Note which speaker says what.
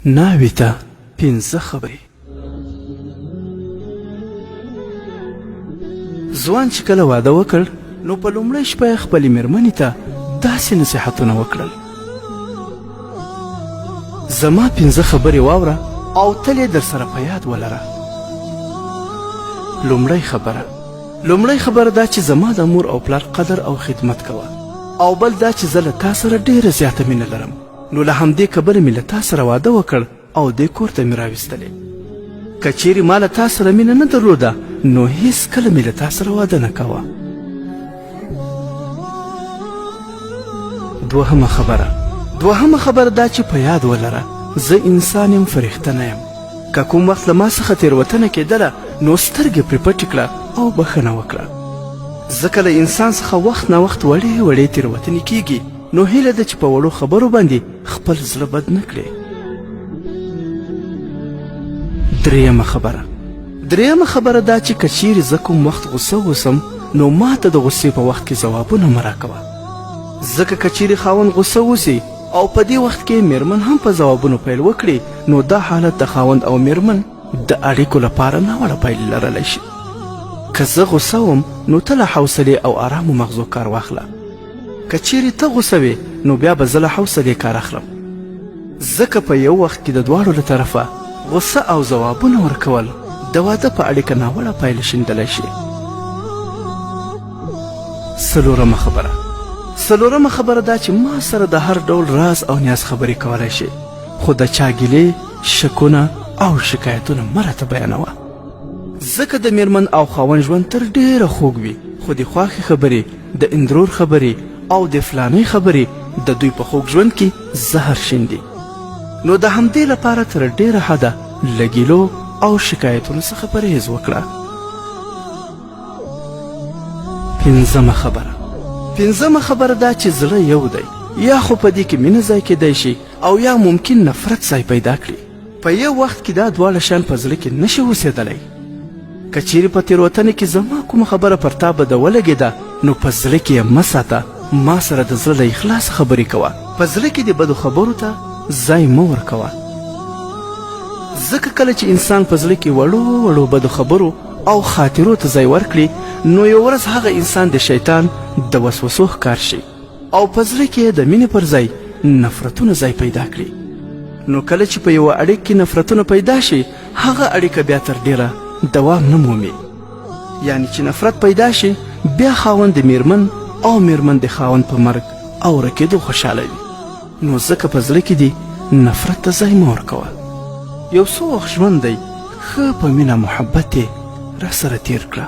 Speaker 1: ناوې ته پنځه خبرې. ځوان چې کله واده وکړ نو په لومړۍ شپه یې خپلې مېرمنې ته داسې نصیحتونه وکړل: زما پنځه خبرې واوره او تل یې در سره په یاد ولره. لومړی خبره دا چې زما د مور او پلار قدر او خدمت کوه، او بل دا چې زه له تا سره ډېره زیاته مینه لرم، نو له همدې کبله مې له تا سره واده وکړ او دې کور ته مې راویستلې. که چیرې ما له تا سره مینه نه درلوده نو هیڅکله مې له تا سره واده نه کوه. دوهمه خبره دا چې په یاد ولره زه انسان یم، فرښته نه یم. که کوم وخت له ما څخه تېروتنه کېدله نو سترګې پرې پټې کړه او بښنه وکړه. ځکه له انسان څخه وخت نه وخت وړې تېروتنې کیږي، نو هیله ده چې په وړو خبرو باندې خپل زړه بد نه کړې. درېیمه خبره دا چې که چیرې زه کوم وخت غصه اوسم نو ما ته د غصې په وخت کې ځوابونه مه راکوه. ځکه که چیرې خاوند غصه اوسي او په دې وخت کې میرمن هم په ځوابونو پیل وکړي نو دا حالت د خاوند او میرمن د اړیکو لپاره ناوړه پایلې لرلی شي. که زه غصه وم نو ته له حوصلې او آرامو مغزو کار واخله. که چیرې ته غصه وې نو بیا به زه له حوصلې کار اخلم. ځکه په یو وخت کې د دواړو له طرفه غصه او ځوابونه ورکول د واده په اړیکه ناوړه پایله شیندلی شي. څلورمه خبره دا چې ما سره د هر ډول راز او نیاز خبرې کولی شي، خو د چا ګیلې، شکونه او شکایتونه مه راته بیانوه. ځکه د میرمن او خاوند ژوند تر ډېره خوږ وي، خو د خوښې خبرې، د اندرور خبرې او د فلانۍ خبرې د دوی په خوږ ژوند کې زهر شیندي. نو د همدې لپاره تر ډېره حده له ګیلو او شکایتونو څخه پرهیز وکړه. پنځمه خبره دا چې زړه یو دی، یا خو په دې کې مینه ځای کیدی شي او یا ممکن نفرت ځای پیدا کړي. په یو وخت کې دا دواړه شیان په زړه کې نشي اوسېدلی. که چیرې په تېروتنې کې زما کومه خبره پر تا بده ولګېده نو په زړه کې یې مه ساته، ما سره د زړه له اخلاص خبرې کوه. په زړه کې د بدو خبرو ته ځای مه ورکوه. ځکه کله چې انسان په زړه کې وړو بدو خبرو او خاطرو ته ځای ورکړي نو یو ورځ هغه انسان د شیطان د وسوسو ښکار شي او په زړه کې د مینې پر ځای نفرتونه ځای پیدا کړي. نو کله چې په یوه اړیکه کې نفرتونه پیدا شي هغه اړیکه بیا تر ډیره دوام نه مومي. یعنی چې نفرت پیدا شي بیا خاوند د میرمن او میرمن د خاوند په مرګ او رکېدو خوشحاله وي. نو ځکه په زړه کې دي نفرت ته ځای مه ورکوه. یو څو وخت ژوند دی، ښه په مینه محبت یې را سره تیر کړه.